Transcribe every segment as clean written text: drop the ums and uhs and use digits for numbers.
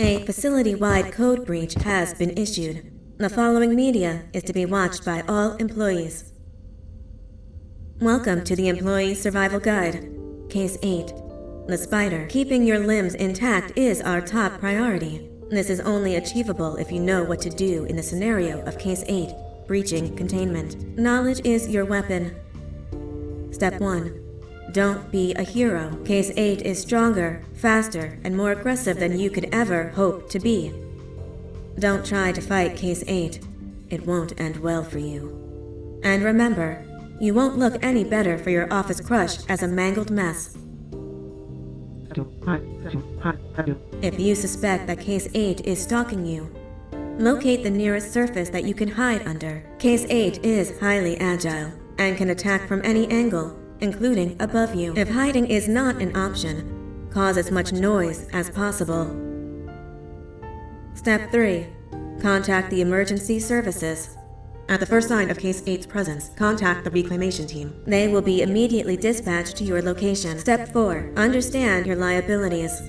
A facility-wide code breach has been issued. The following media is to be watched by all employees. Welcome to the Employee Survival Guide. Case 8. The spider. Keeping your limbs intact is our top priority. This is only achievable if you know what to do in the scenario of Case 8, breaching containment. Knowledge is your weapon. Step 1. Don't be a hero. Case 8 is stronger, faster, and more aggressive than you could ever hope to be. Don't try to fight Case 8. It won't end well for you. And remember, you won't look any better for your office crush as a mangled mess. If you suspect that Case 8 is stalking you, locate the nearest surface that you can hide under. Case 8 is highly agile and can attack from any angle, including above you. If hiding is not an option, cause as much noise as possible. Step 3. Contact the emergency services. At the first sign of Case 8's presence, contact the reclamation team. They will be immediately dispatched to your location. Step 4. Understand your liabilities.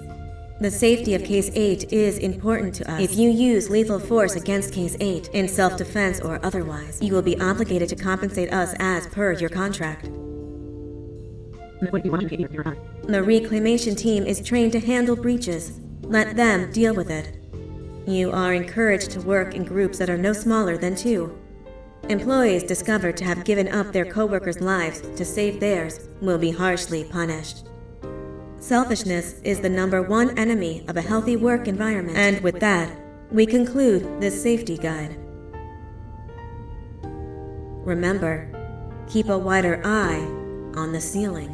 The safety of Case 8 is important to us. If you use lethal force against Case 8, in self-defense or otherwise, you will be obligated to compensate us as per your contract. The reclamation team is trained to handle breaches. Let them deal with it. You are encouraged to work in groups that are no smaller than 2. Employees discovered to have given up their co-workers' lives to save theirs will be harshly punished. Selfishness is the #1 enemy of a healthy work environment. And with that, we conclude this safety guide. Remember, keep a wider eye on the ceiling.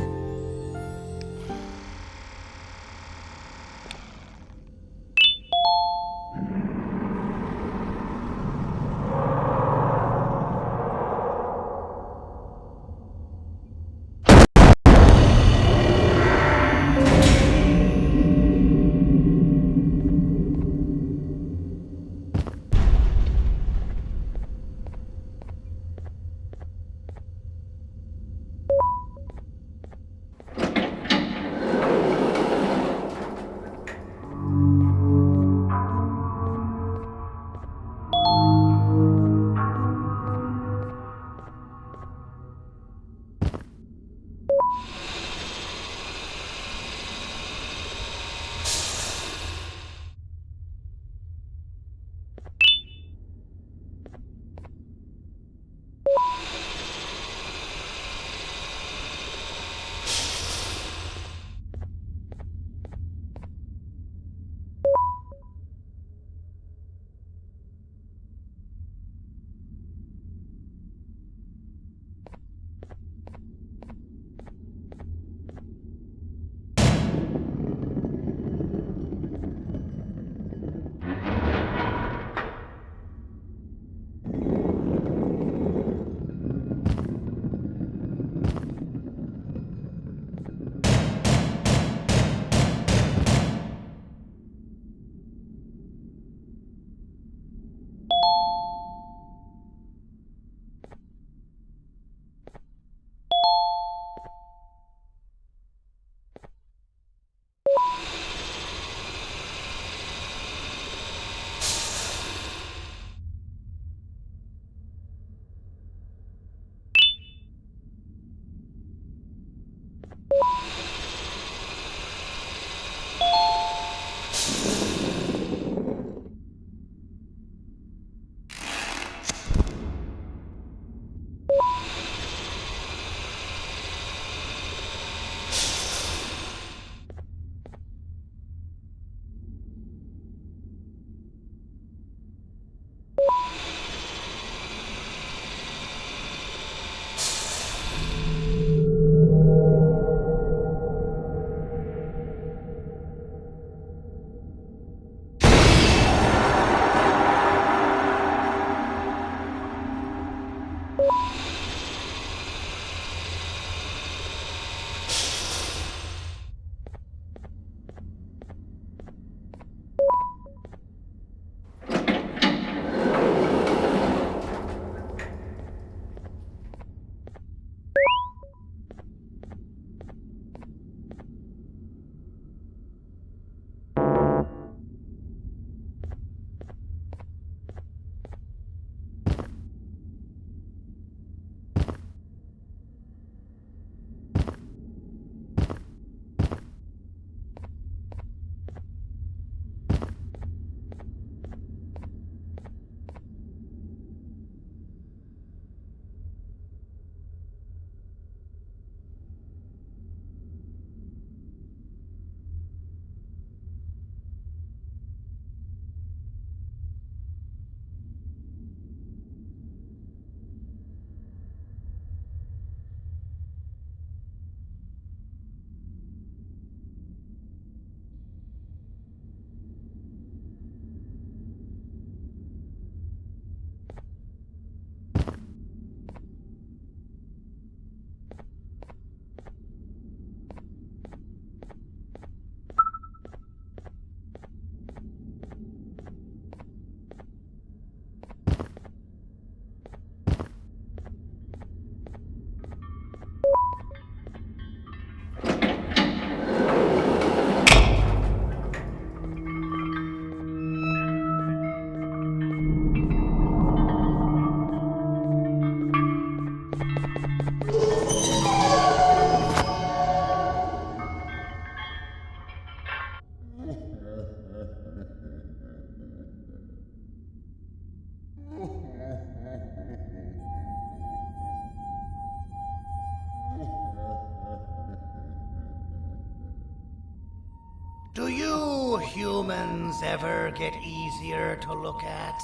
humans ever get easier to look at?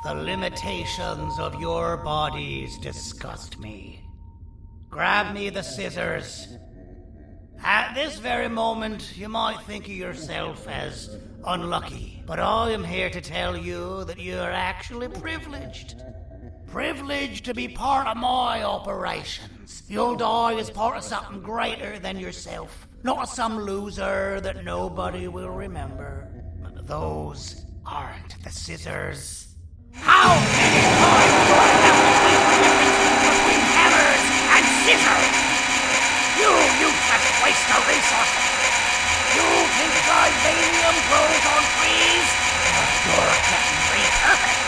The limitations of your bodies disgust me. Grab me the scissors. At this very moment, you might think of yourself as unlucky, but I am here to tell you that you are actually privileged. Privileged to be part of my operations. You'll die as part of something greater than yourself, not as some loser that nobody will remember. Those aren't the scissors. How many times do I have to explain the difference between hammers and scissors? You useless waste of resources! You think vibranium grows on trees? You're getting repurposed!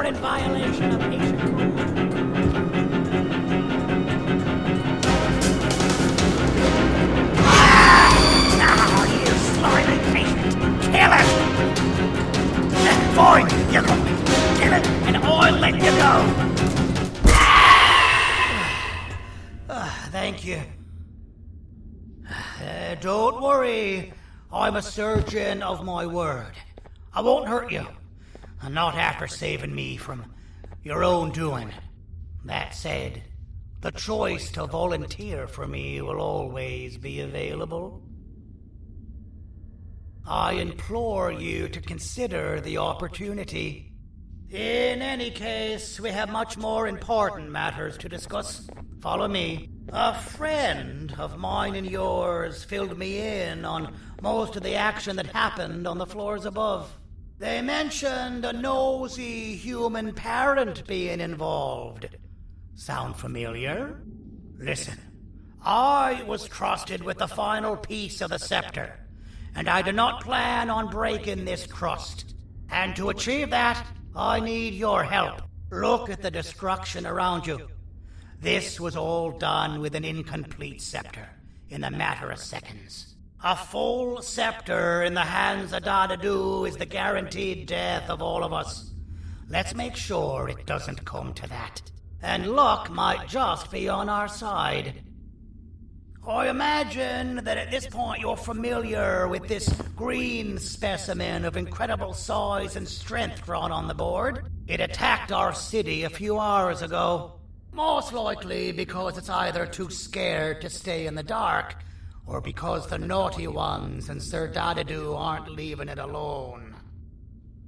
In violation of patient rules. Now, you slimy patient, kill it! Fine, you got me. Kill it, and I'll let you go. Thank you. Don't worry, I'm a surgeon of my word. I won't hurt you. And not after saving me from your own doing. That said, the choice to volunteer for me will always be available. I implore you to consider the opportunity. In any case, we have much more important matters to discuss. Follow me. A friend of mine and yours filled me in on most of the action that happened on the floors above. They mentioned a nosy human parent being involved. Sound familiar? Listen, I was trusted with the final piece of the scepter, and I do not plan on breaking this trust. And to achieve that, I need your help. Look at the destruction around you. This was all done with an incomplete scepter in a matter of seconds. A full scepter in the hands of Dadadu is the guaranteed death of all of us. Let's make sure it doesn't come to that. And luck might just be on our side. I imagine that at this point you're familiar with this green specimen of incredible size and strength drawn on the board. It attacked our city a few hours ago. Most likely because it's either too scared to stay in the dark, or because the naughty ones and Sir Dadadu aren't leaving it alone.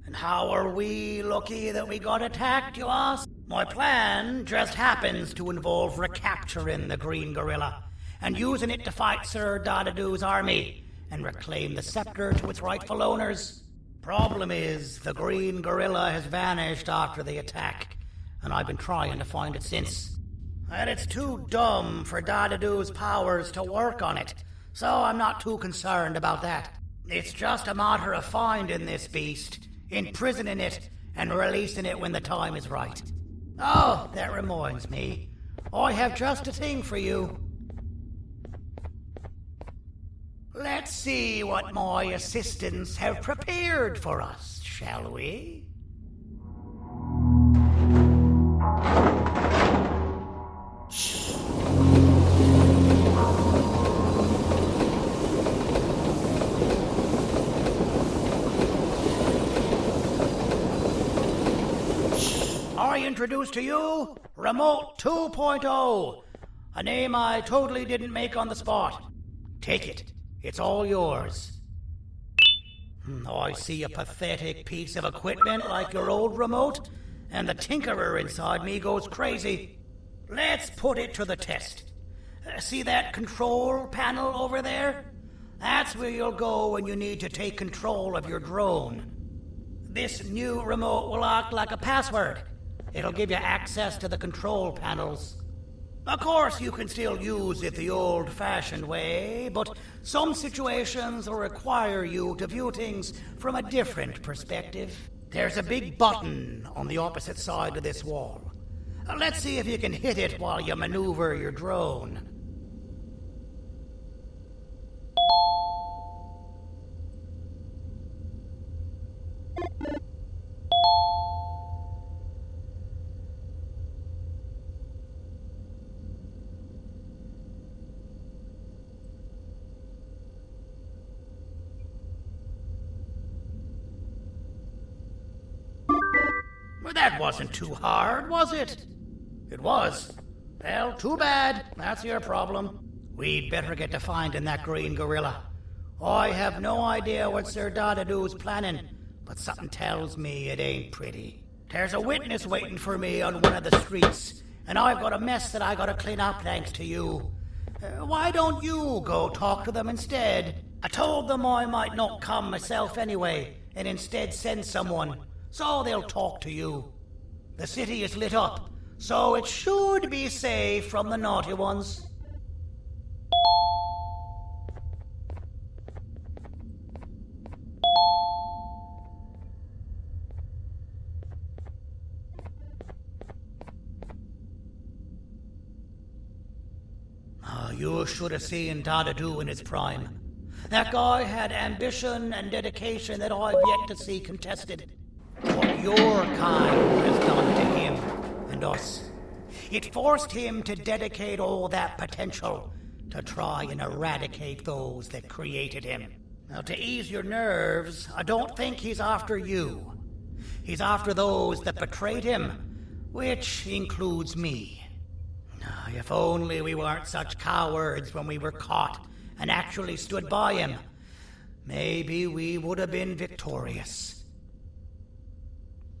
And how are we lucky that we got attacked, you ask? My plan just happens to involve recapturing the green gorilla and using it to fight Sir Dadadu's army and reclaim the scepter to its rightful owners. Problem is, the green gorilla has vanished after the attack, and I've been trying to find it since. And it's too dumb for Dadadu's powers to work on it, so I'm not too concerned about that. It's just a matter of finding this beast, imprisoning it, and releasing it when the time is right. Oh, that reminds me. I have just a thing for you. Let's see what my assistants have prepared for us, shall we? I introduce to you Remote 2.0, a name I totally didn't make on the spot. Take it. It's all yours. I see a pathetic piece of equipment like your old remote, and the tinkerer inside me goes crazy. Let's put it to the test. See that control panel over there? That's where you'll go when you need to take control of your drone. This new remote will act like a password. It'll give you access to the control panels. Of course, you can still use it the old-fashioned way, but some situations will require you to view things from a different perspective. There's a big button on the opposite side of this wall. Let's see if you can hit it while you maneuver your drone. Well, that wasn't too hard, was it? It was. Well, too bad. That's your problem. We'd better get to finding that green gorilla. I have no idea what Sir Dadadu's planning, but something tells me it ain't pretty. There's a witness waiting for me on one of the streets, and I've got a mess that I gotta clean up thanks to you. Why don't you go talk to them instead? I told them I might not come myself anyway, and instead send someone, so they'll talk to you. The city is lit up, so it should be safe from the naughty ones. You should have seen Dadadu in his prime. That guy had ambition and dedication that I've yet to see contested. What your kind has done to him and us. It forced him to dedicate all that potential to try and eradicate those that created him. Now, to ease your nerves, I don't think he's after you. He's after those that betrayed him, which includes me. If only we weren't such cowards when we were caught and actually stood by him, maybe we would have been victorious.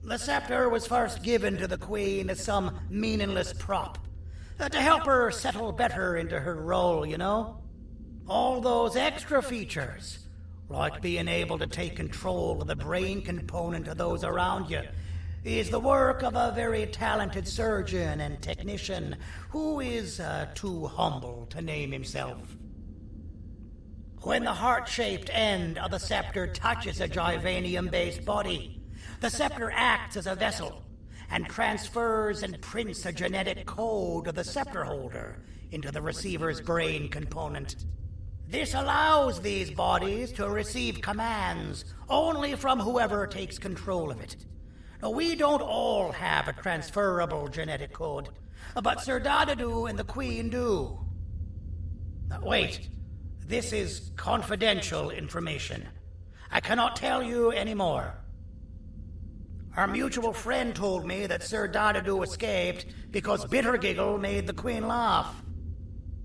The scepter was first given to the Queen as some meaningless prop, to help her settle better into her role, you know? All those extra features, like being able to take control of the brain component of those around you, is the work of a very talented surgeon and technician who is too humble to name himself. When the heart-shaped end of the scepter touches a Givanium-based body, the scepter acts as a vessel and transfers and prints a genetic code of the scepter holder into the receiver's brain component. This allows these bodies to receive commands only from whoever takes control of it. Now, we don't all have a transferable genetic code, but Sir Dadadu and the Queen do. Now, wait, this is confidential information. I cannot tell you any more. Our mutual friend told me that Sir Dadadu escaped because Bittergiggle made the Queen laugh.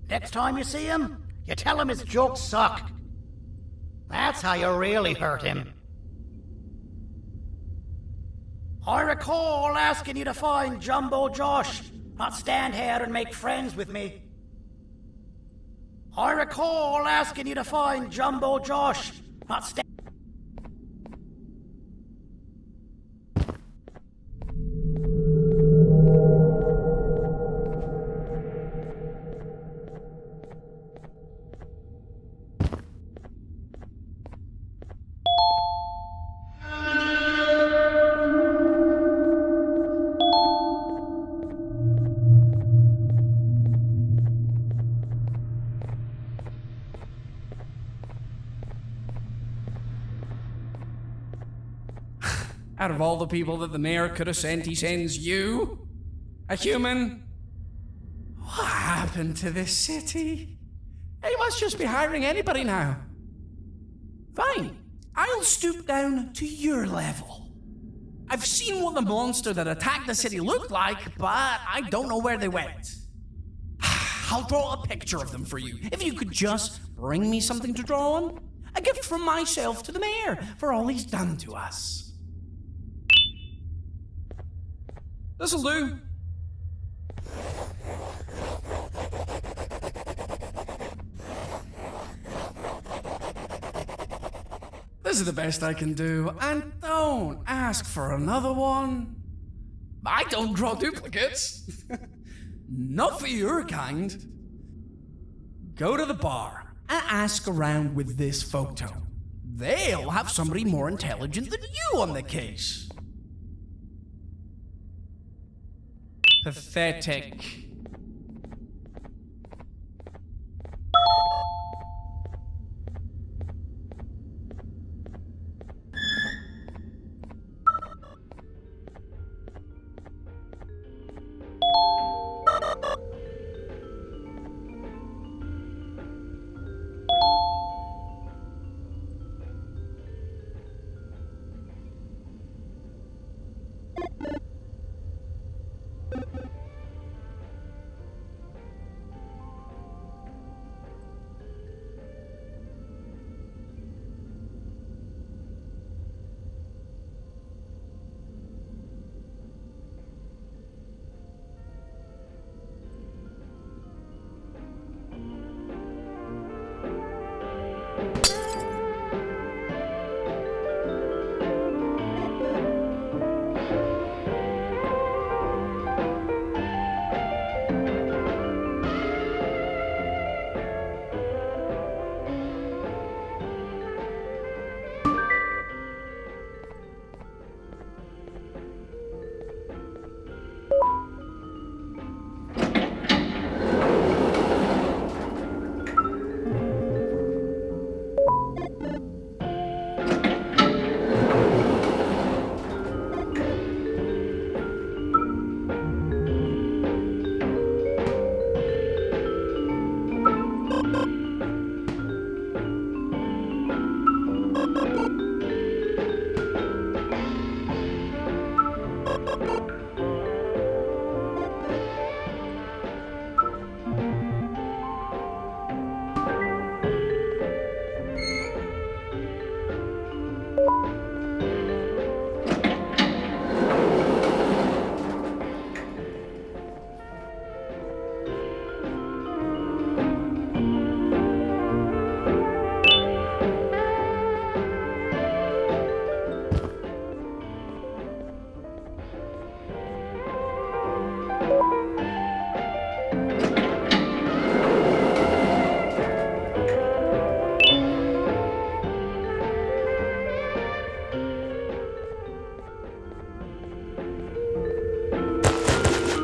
Next time you see him, you tell him his jokes suck. That's how you really hurt him. I recall asking you to find Jumbo Josh, not stand here and make friends with me. I recall asking you to find Jumbo Josh, not stand... Out of all the people that the mayor could have sent, he sends you? A human? What happened to this city? He must just be hiring anybody now. Fine, I'll stoop down to your level. I've seen what the monster that attacked the city looked like, but I don't know where they went. I'll draw a picture of them for you, if you could just bring me something to draw on. A gift from myself to the mayor for all he's done to us. This'll do. This is the best I can do, and don't ask for another one. I don't draw duplicates. Not for your kind. Go to the bar and ask around with this photo. They'll have somebody more intelligent than you on the case. Pathetic.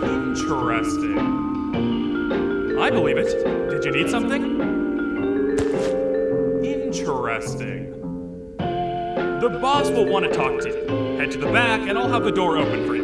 Interesting. I believe it. Did you need something? Interesting. The boss will want to talk to you. Head to the back and I'll have the door open for you.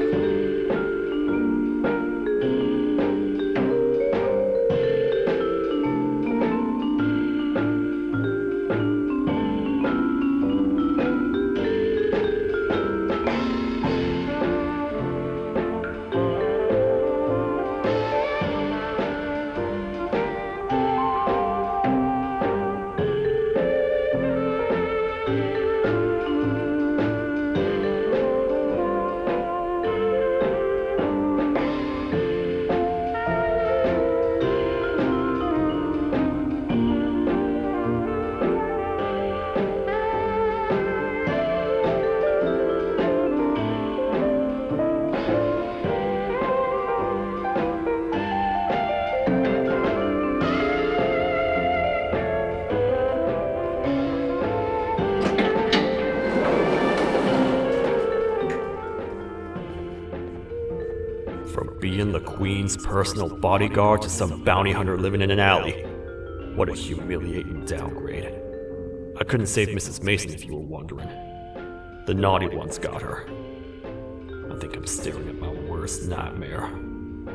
Being the Queen's personal bodyguard to some bounty hunter living in an alley. What a humiliating downgrade. I couldn't save Mrs. Mason if you were wondering. The naughty ones got her. I think I'm staring at my worst nightmare.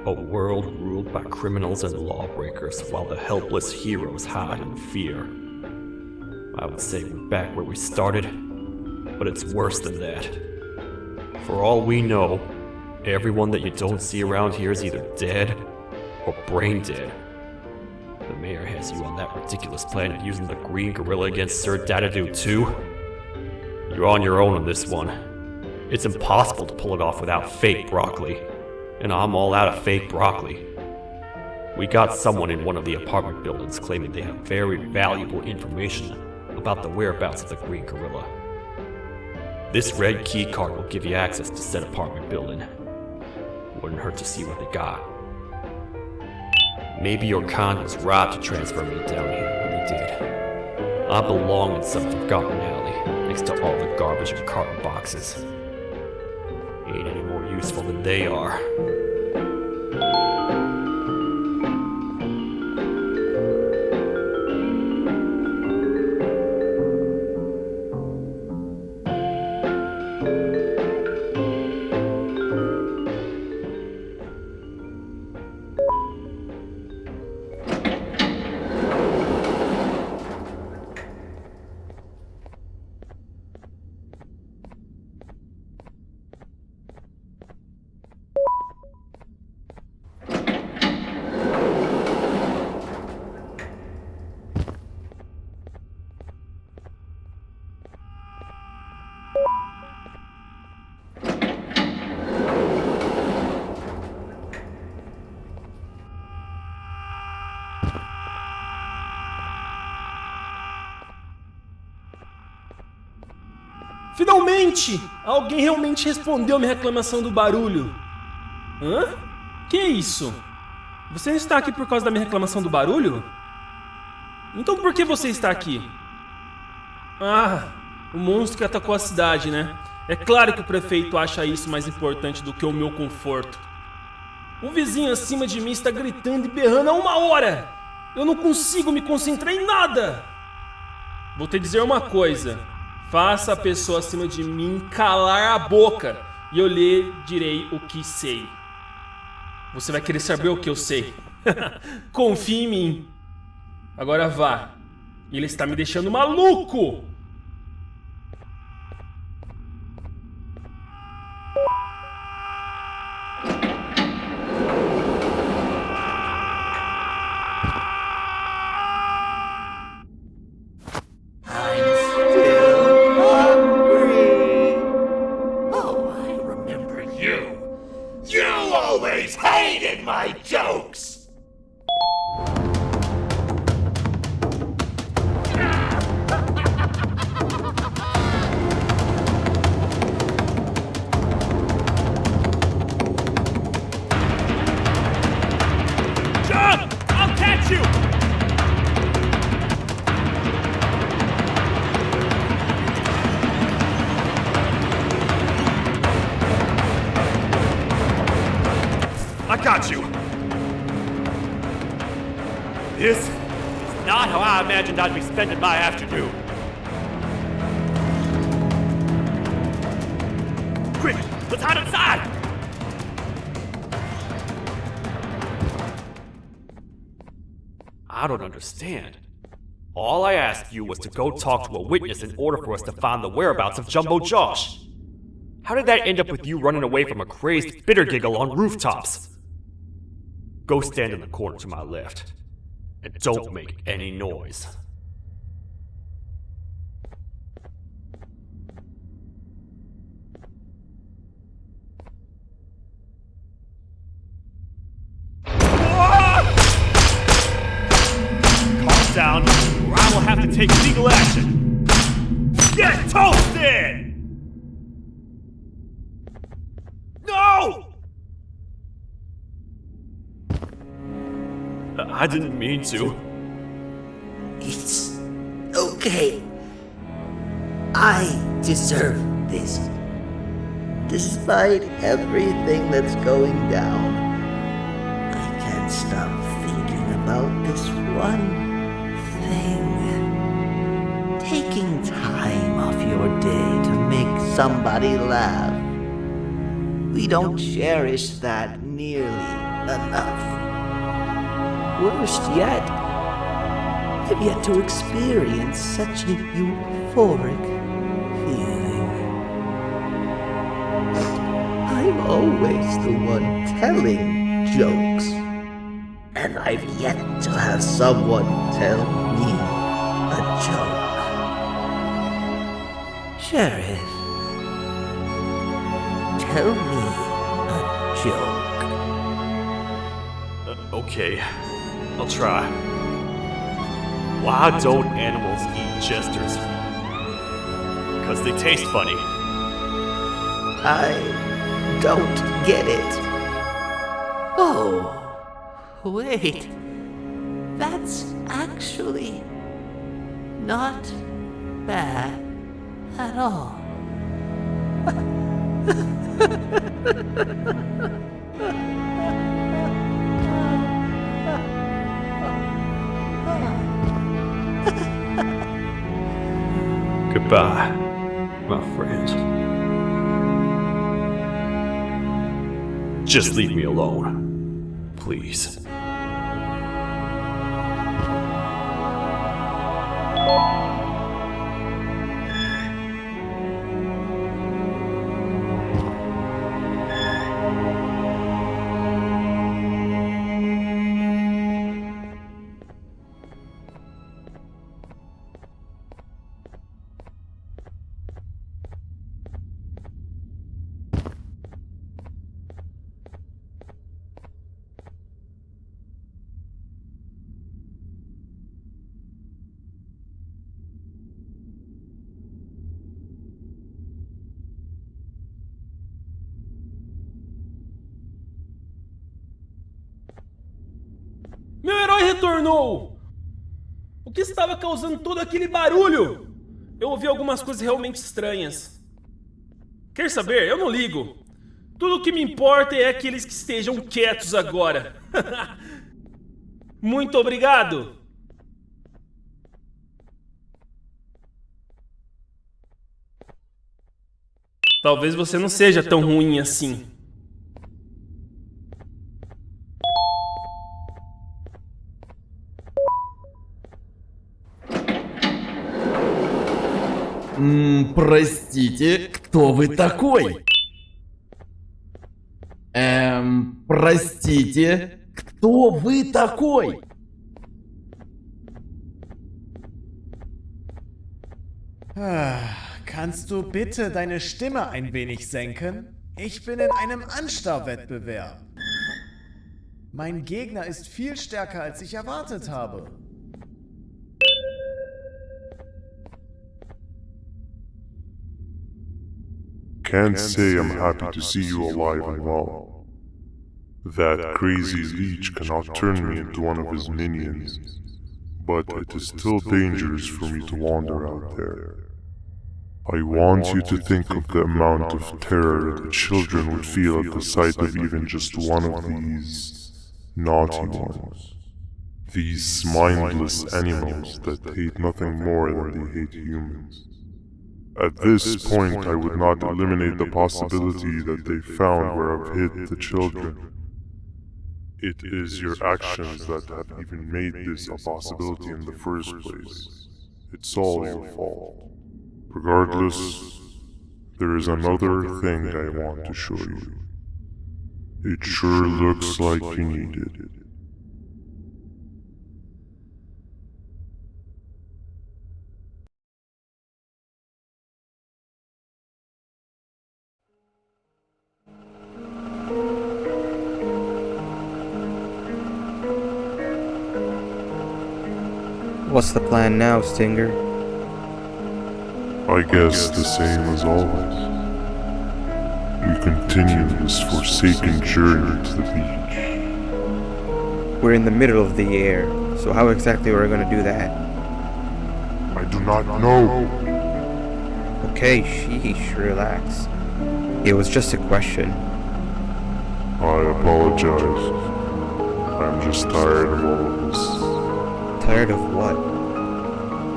A world ruled by criminals and lawbreakers while the helpless heroes hide in fear. I would say we're back where we started, but it's worse than that. For all we know, everyone that you don't see around here is either dead or brain dead. The mayor has you on that ridiculous planet using the green gorilla against Sir Dadadoo too. You're on your own on this one. It's impossible to pull it off without fake broccoli, and I'm all out of fake broccoli. We got someone in one of the apartment buildings claiming they have very valuable information about the whereabouts of the green gorilla. This red key card will give you access to said apartment building. Wouldn't hurt to see what they got. Maybe your con was right to transfer me down here when he did. I belong in some forgotten alley next to all the garbage and carton boxes. Ain't any more useful than they are. Finalmente! Alguém realmente respondeu minha reclamação do barulho. Hã? Que é isso? Você não está aqui por causa da minha reclamação do barulho? Então por que você está aqui? Ah, o monstro que atacou a cidade, né? É claro que o prefeito acha isso mais importante do que o meu conforto. O vizinho acima de mim está gritando e berrando há 1 hora! Eu não consigo me concentrar em nada! Vou te dizer uma coisa. Faça a pessoa acima de mim calar a boca e eu lhe direi o que sei. Você vai querer saber o que eu sei. Confie em mim. Agora vá. Ele está me deixando maluco! My jokes! Jump! I'll catch you! I got you! This is not how I imagined I'd be spending my afternoon. Quick, let's hide inside! I don't understand. All I asked you was to go talk to a witness in order for us to find the whereabouts of Jumbo Josh. How did that end up with you running away from a crazed bitter giggle on rooftops? Go stand in the corner to my left. And don't make any noise. Calm down, or I will have to take legal action. Get toasted! No! I didn't mean to. It's okay. I deserve this. Despite everything that's going down, I can't stop thinking about this one thing. Taking time off your day to make somebody laugh. We don't cherish that nearly enough. Worst yet, I've yet to experience such a euphoric feeling. I'm always the one telling jokes, and I've yet to have someone tell me a joke. Sheriff, tell me a joke. Okay, I'll try. Why don't animals eat jester's feet? Because they taste funny. I don't get it. Oh, wait. That's actually not bad at all. Goodbye, my friend. Just leave me alone, please. Meu herói retornou! O que estava causando todo aquele barulho? Eu ouvi algumas coisas realmente estranhas. Quer saber? Eu não ligo. Tudo o que me importa é que eles que estejam quietos agora. Muito obrigado! Talvez você não seja tão ruim assim. Простите, кто вы такой? Простите, кто вы такой? Kannst du bitte deine Stimme ein wenig senken? Ich bin in einem Anstarrwettbewerb. Mein Gegner ist viel stärker, als ich erwartet habe. Can't say I'm happy to see you alive and well. That crazy leech cannot turn me into one of his minions, but it is still dangerous for me to wander out there. I want you to think of the amount of terror that children would feel at the sight of even just one of these naughty ones. These mindless animals that hate nothing more than they hate humans. At this point, I would not eliminate the possibility that they found where I've hid the children. It is your actions that have even made this a possibility in the first place. It's all your fault. Regardless, there is another thing I want to show you. It sure looks like you need it. What's the plan now, Stinger? I guess the same as always. We continue this forsaken journey to the beach. We're in the middle of the air, so how exactly are we going to do that? I do not know. Okay, sheesh, relax. It was just a question. I apologize. I'm just tired of all of this. Tired of what?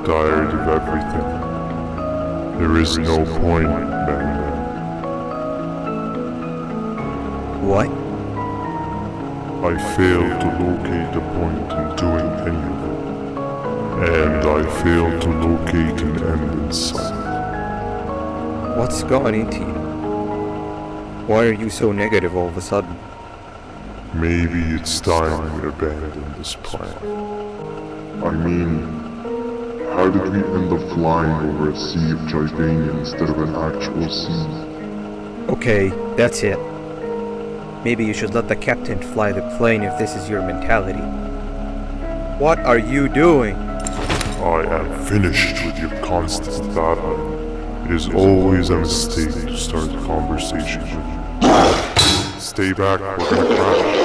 Tired of everything. There is no point Banban. What? I failed to locate a point in doing anything. And I failed to locate an end in sight. What's gone into you? Why are you so negative all of a sudden? Maybe it's time we abandon this plan. I mean, how did we end up flying over a sea of Jordania instead of an actual sea? Okay, that's it. Maybe you should let the captain fly the plane if this is your mentality. What are you doing? I am finished with your constant babbling. It is always a mistake to start a conversation with you. Stay back, we're gonna crash.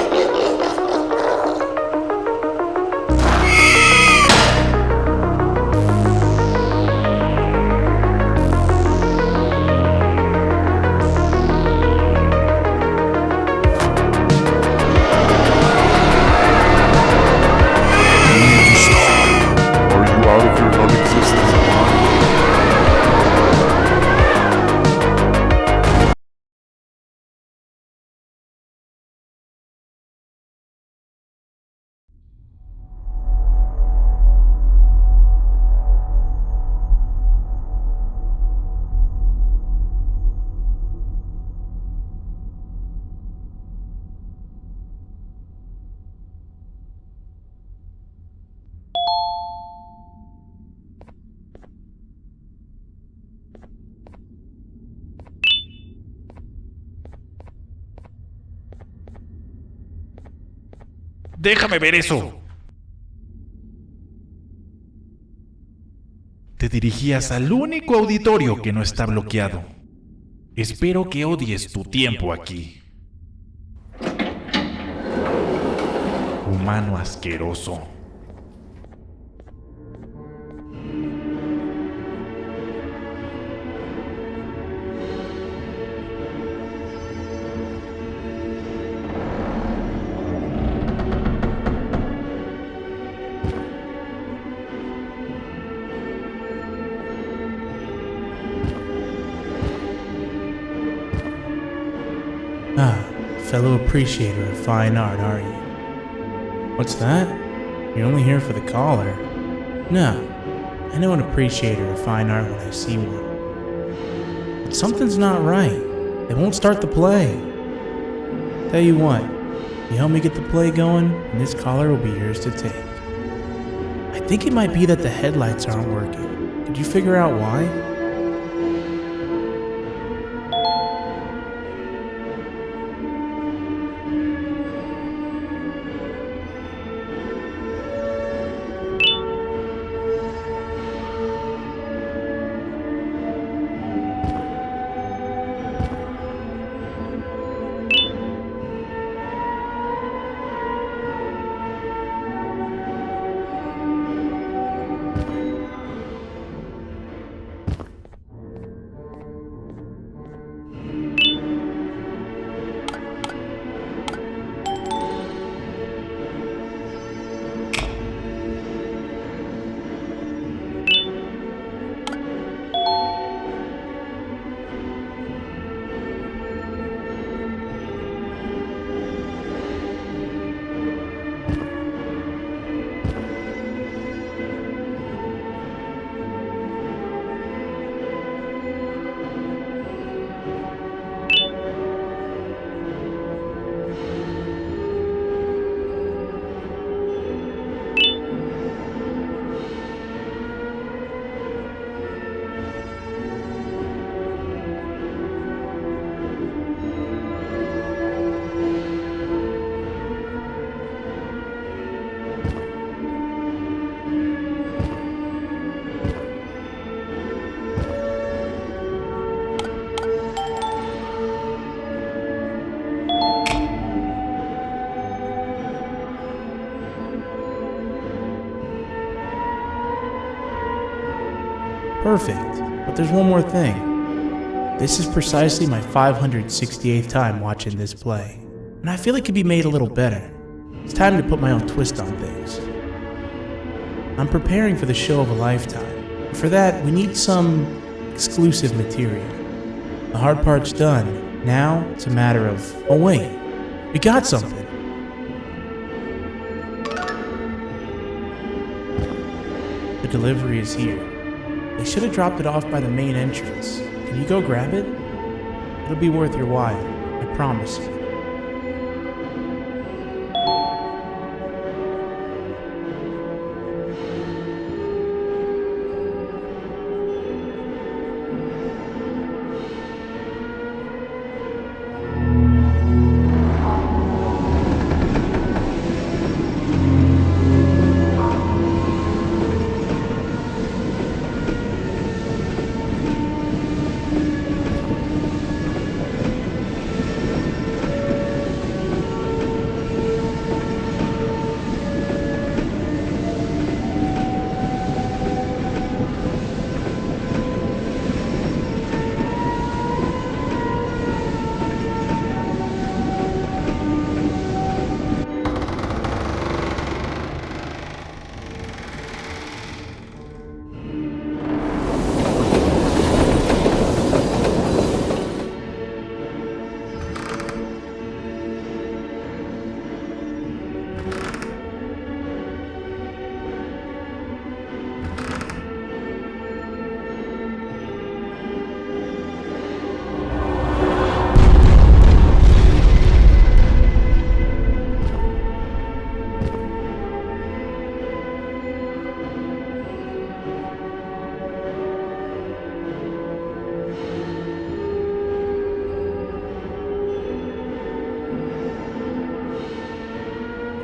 Déjame ver eso. Te dirigías al único auditorio que no está bloqueado. Espero que odies tu tiempo aquí. Humano asqueroso. Fellow appreciator of fine art, are you? What's that? You're only here for the collar. No, I know an appreciator of fine art when I see one. But something's not right. They won't start the play. Tell you what, you help me get the play going, and this collar will be yours to take. I think it might be that the headlights aren't working. Did you figure out why? Perfect, but there's one more thing. This is precisely my 568th time watching this play, and I feel it could be made a little better. It's time to put my own twist on things. I'm preparing for the show of a lifetime. For that, we need some exclusive material. The hard part's done. Now it's a matter of, oh wait, we got something. The delivery is here. They should have dropped it off by the main entrance. Can you go grab it? It'll be worth your while, I promise you.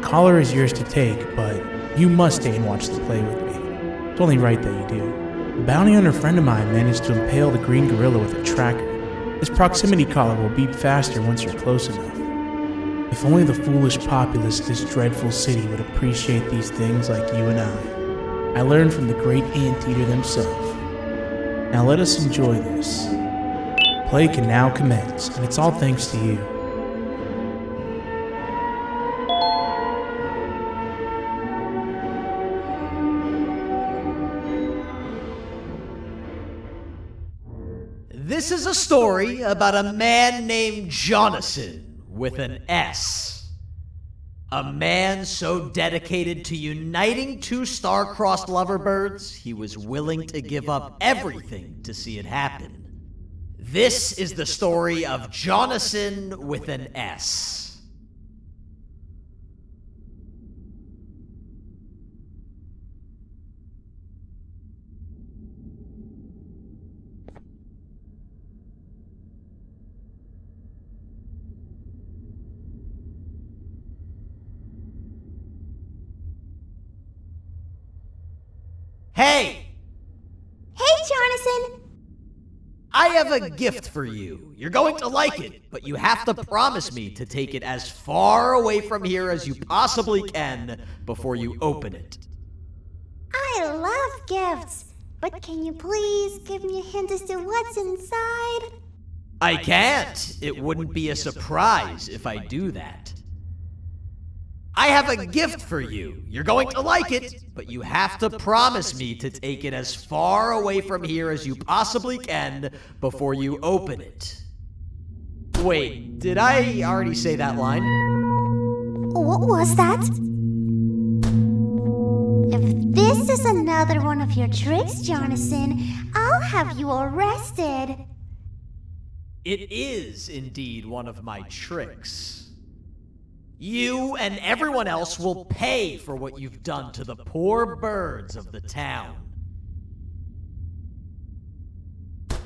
Collar is yours to take, but you must stay and watch the play with me. It's only right that you do. A bounty hunter friend of mine managed to impale the green gorilla with a tracker. This proximity collar will beep faster once you're close enough. If only the foolish populace of this dreadful city would appreciate these things like you and I. I learned from the great anteater themselves. Now let us enjoy this. Play can now commence, and it's all thanks to you. This is a story about a man named Jonathan with an S. A man so dedicated to uniting two star-crossed loverbirds, he was willing to give up everything to see it happen. This is the story of Jonathan with an S. Hey! Hey, Jonathan! I have a gift for you. You're going to like it, but you have to promise me to take it as far away from here as you possibly can before you open it. I love gifts, but can you please give me a hint as to what's inside? I can't. It wouldn't be a surprise if I do that. I have a gift for you. You're going to like it, but you have to promise me to take it as far away from here as you possibly can before you open it. Wait, did I already say that line? What was that? If this is another one of your tricks, Jonathan, I'll have you arrested. It is indeed one of my tricks. You and everyone else will pay for what you've done to the poor birds of the town.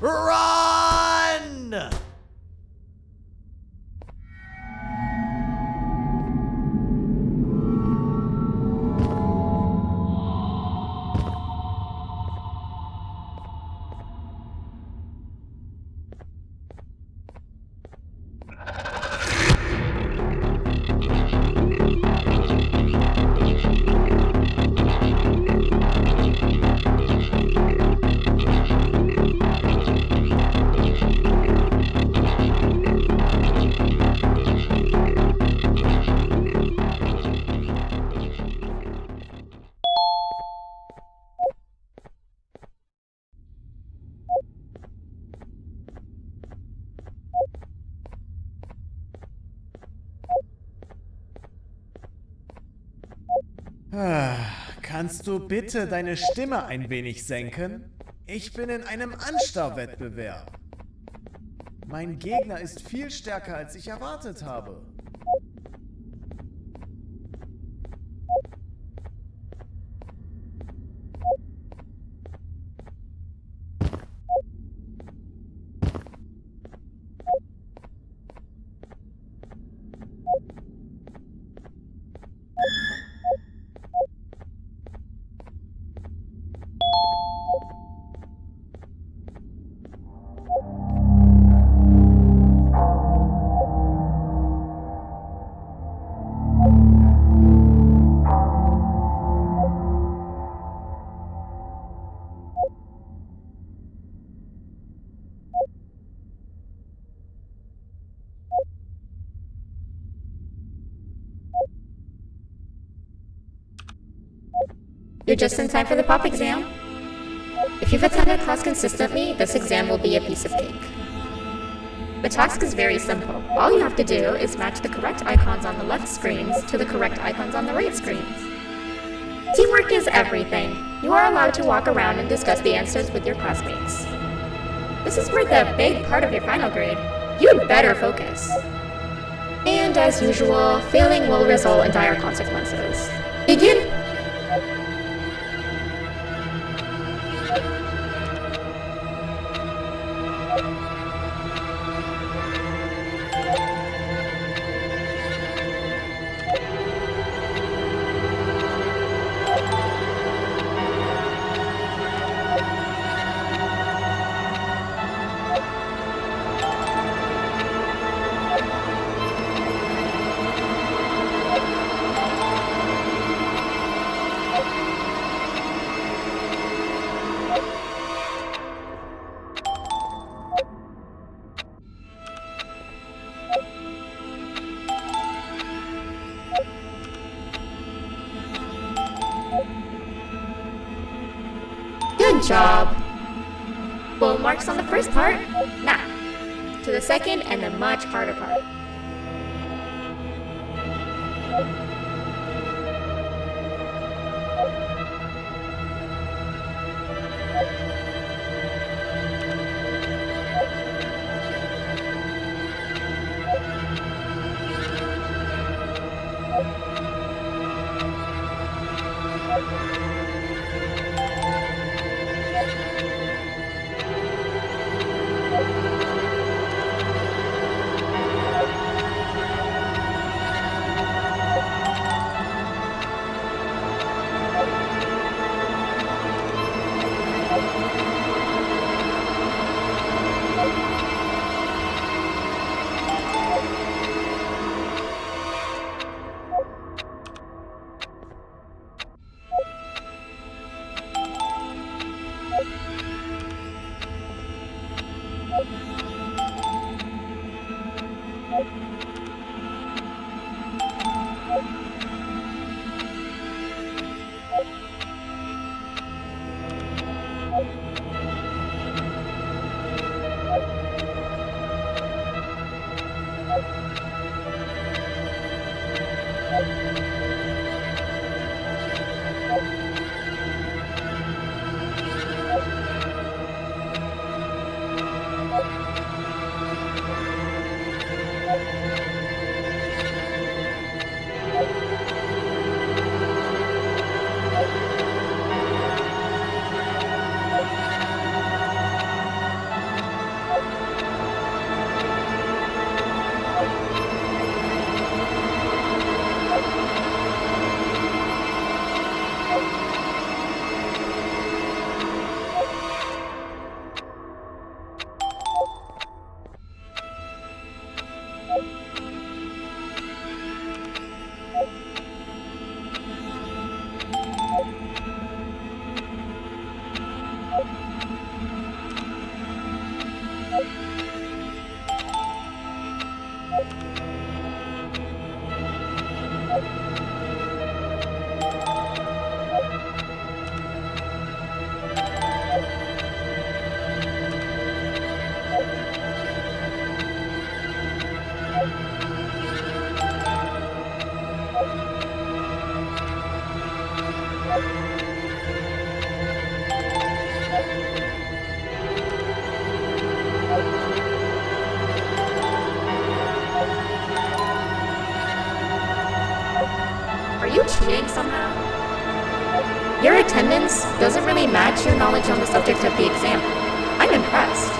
Run! Kannst du bitte deine Stimme ein wenig senken? Ich bin in einem Anstarrwettbewerb. Mein Gegner ist viel stärker, als ich erwartet habe. You're just in time for the pop exam. If you've attended class consistently, this exam will be a piece of cake. The task is very simple. All you have to do is match the correct icons on the left screens to the correct icons on the right screens. Teamwork is everything. You are allowed to walk around and discuss the answers with your classmates. This is worth a big part of your final grade. You'd better focus. And as usual, failing will result in dire consequences. Begin! Good job! Full marks on the first part? Now, to the second and the much harder part. cheating somehow? Your attendance doesn't really match your knowledge on the subject of the exam. I'm impressed.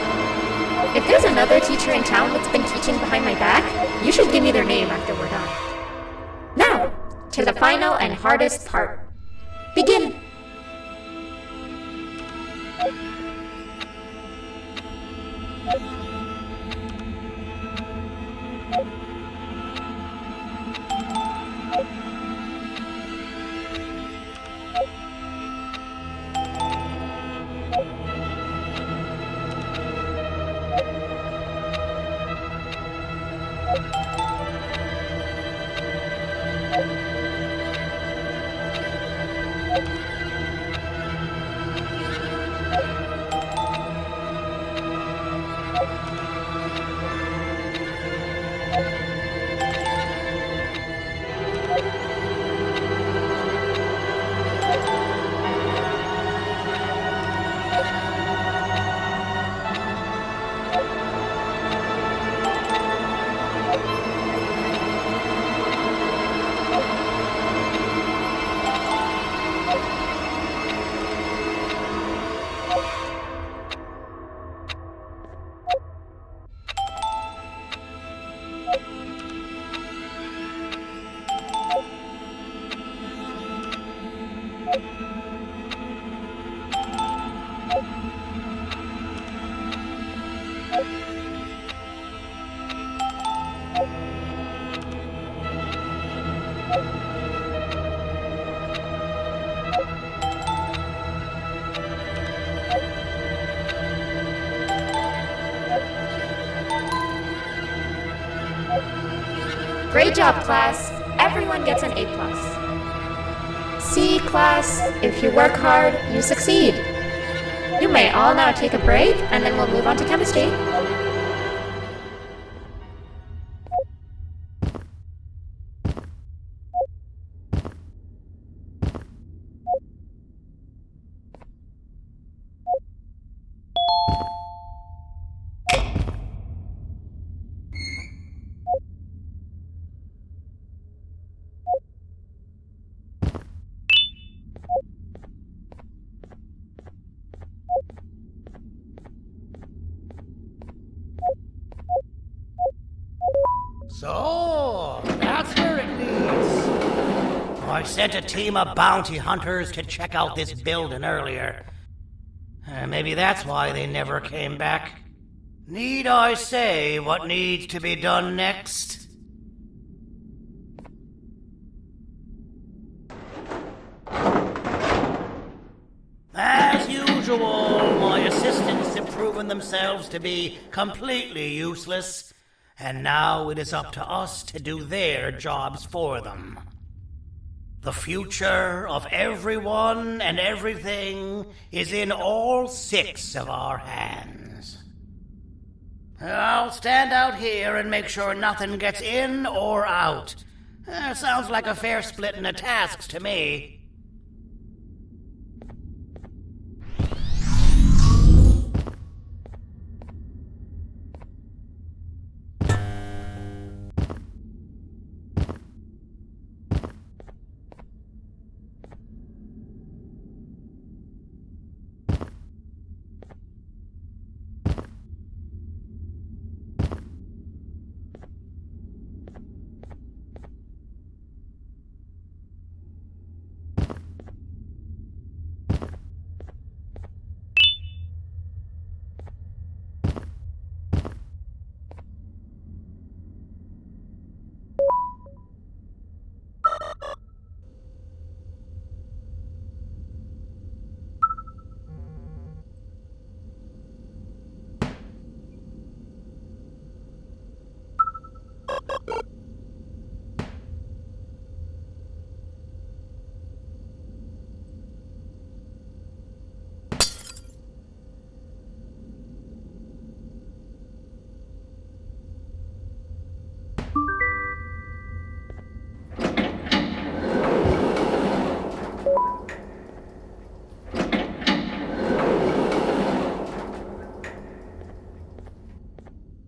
If there's another teacher in town that's been teaching behind my back, you should give me their name after we're done. Now, to the final and hardest part. Begin! Great job, class. Everyone gets an A+. See, class, if you work hard, you succeed. You may all now take a break, and then we'll move on to chemistry. So, that's where it leads. I sent a team of bounty hunters to check out this building earlier. Maybe that's why they never came back. Need I say what needs to be done next? As usual, my assistants have proven themselves to be completely useless. And now it is up to us to do their jobs for them. The future of everyone and everything is in all 6 of our hands. I'll stand out here and make sure nothing gets in or out. Sounds like a fair splitting of tasks to me.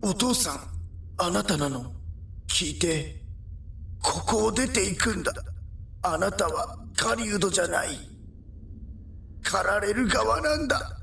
お父さん、あなたなの？聞いて、ここを出ていくんだ。あなたは狩人じゃない。狩られる側なんだ。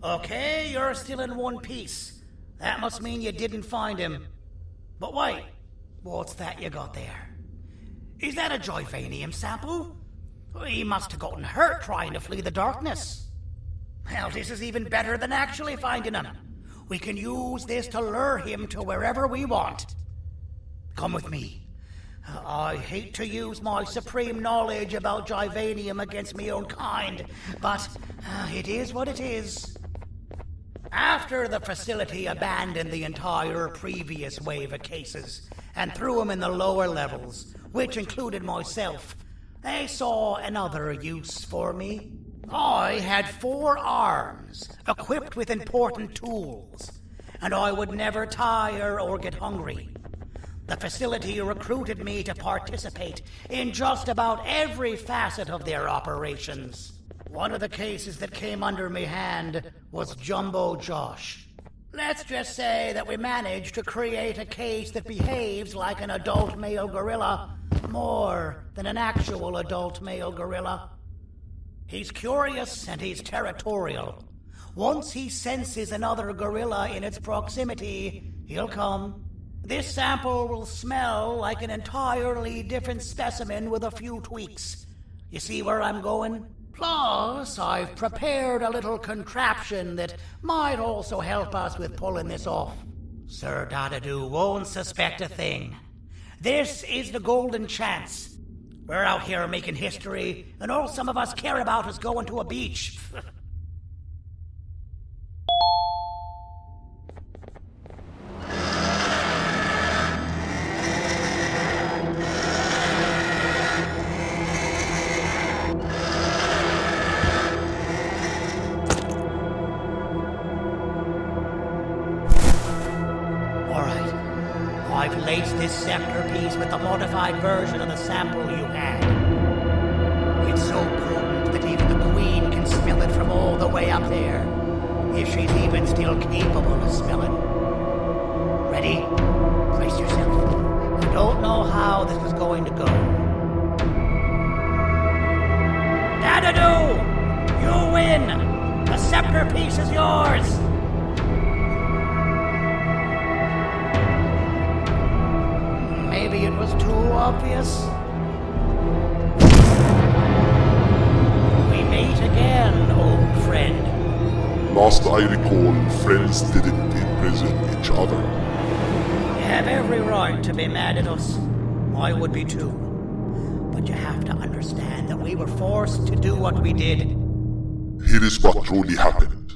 Okay, you're still in one piece. That must mean you didn't find him. But wait, what's that you got there? Is that a Joyvanium sample? He must have gotten hurt trying to flee the darkness. Well, this is even better than actually finding him. We can use this to lure him to wherever we want. Come with me. I hate to use my supreme knowledge about Joyvanium against my own kind, but it is what it is. After the facility abandoned the entire previous wave of cases and threw them in the lower levels, which included myself, they saw another use for me. I had 4 arms, equipped with important tools, and I would never tire or get hungry. The facility recruited me to participate in just about every facet of their operations. One of the cases that came under me hand was Jumbo Josh. Let's just say that we managed to create a case that behaves like an adult male gorilla, more than an actual adult male gorilla. He's curious and he's territorial. Once he senses another gorilla in its proximity, he'll come. This sample will smell like an entirely different specimen with a few tweaks. You see where I'm going? Plus, I've prepared a little contraption that might also help us with pulling this off. Sir Dadadoo won't suspect a thing. This is the golden chance. We're out here making history, and all some of us care about is going to a beach. I've laced this scepter piece with the modified version of the sample you had. It's so potent that even the Queen can smell it from all the way up there, if she's even still capable of smelling. Ready? Brace yourself. I don't know how this is going to go. Dadadoo! You win! The scepter piece is yours! Maybe it was too obvious. We meet again, old friend. Last I recall, friends didn't imprison each other. You have every right to be mad at us. I would be too. But you have to understand that we were forced to do what we did. Here is what truly happened.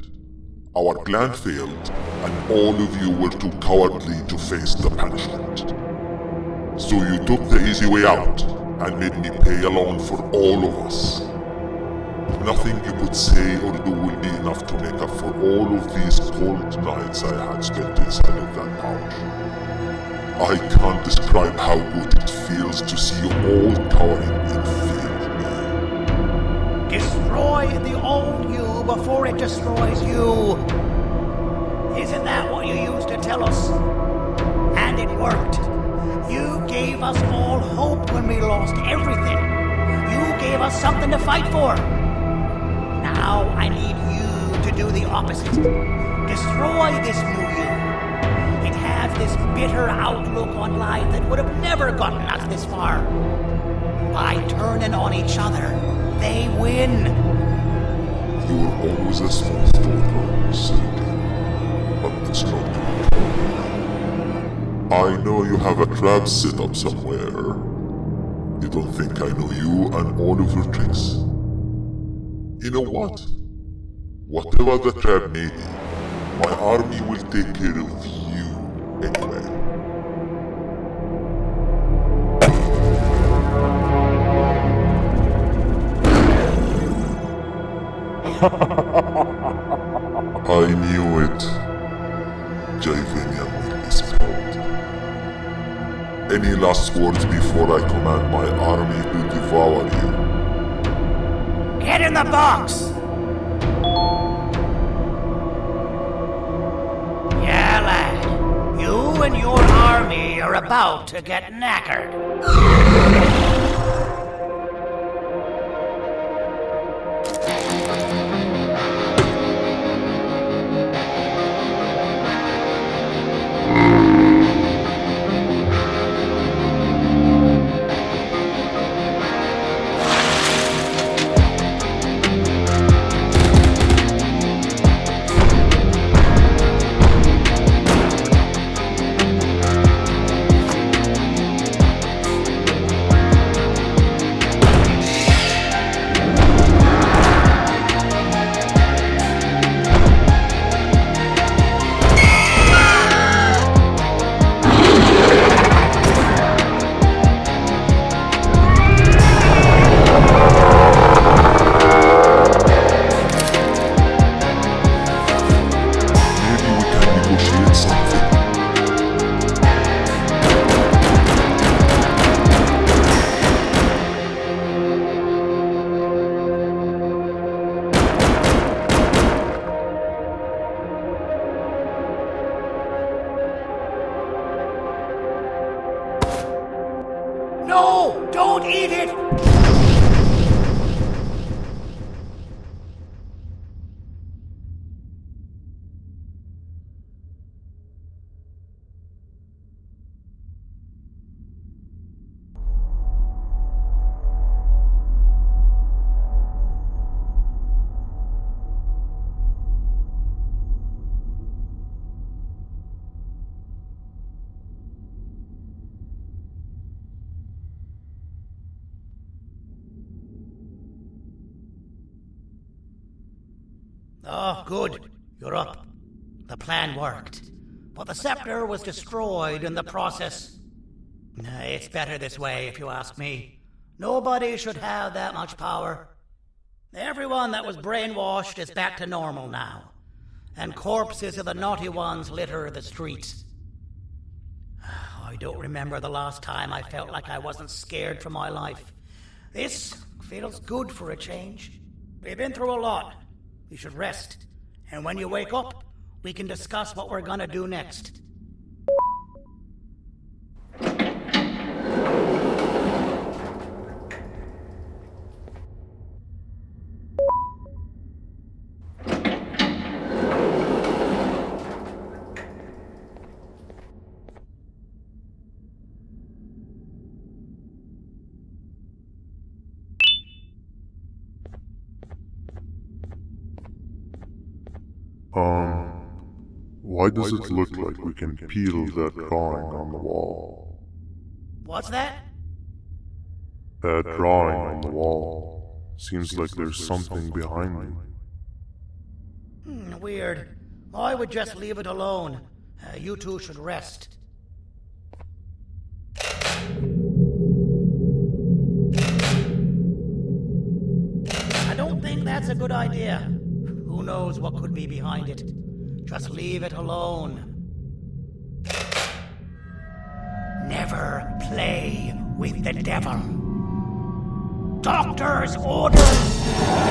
Our plan failed, and all of you were too cowardly to face the punishment. So you took the easy way out, and made me pay alone for all of us. Nothing you could say or do will be enough to make up for all of these cold nights I had spent inside of that pouch. I can't describe how good it feels to see you all cowering in fear of me. Destroy the old you before it destroys you. Isn't that what you used to tell us? And it worked. You gave us all hope when we lost everything. You gave us something to fight for. Now I need you to do the opposite. Destroy this new you. It has this bitter outlook on life that would have never gotten us this far. By turning on each other, they win. You were always a small thought, Silky. But that's not good. I know you have a trap set up somewhere. You don't think I know you and all of your tricks? You know what? Whatever the trap may be, my army will take care of you anyway. I knew it. Javanian will be spelled. Any last words before I command my army to devour you? Get in the box! Yeah, lad. You and your army are about to get knackered. Oh, good. You're up. The plan worked. But the scepter was destroyed in the process. It's better this way, if you ask me. Nobody should have that much power. Everyone that was brainwashed is back to normal now. And corpses of the naughty ones litter the streets. I don't remember the last time I felt like I wasn't scared for my life. This feels good for a change. We've been through a lot. You should rest. And when you wake up, we can discuss what we're gonna do next. Why does it look like we can peel that drawing on the wall? What's that? That drawing on the wall. Seems like there's something behind it. Weird. I would just leave it alone. You two should rest. I don't think that's a good idea. Who knows what could be behind it? Just leave it alone. Never play with the devil. Doctor's orders!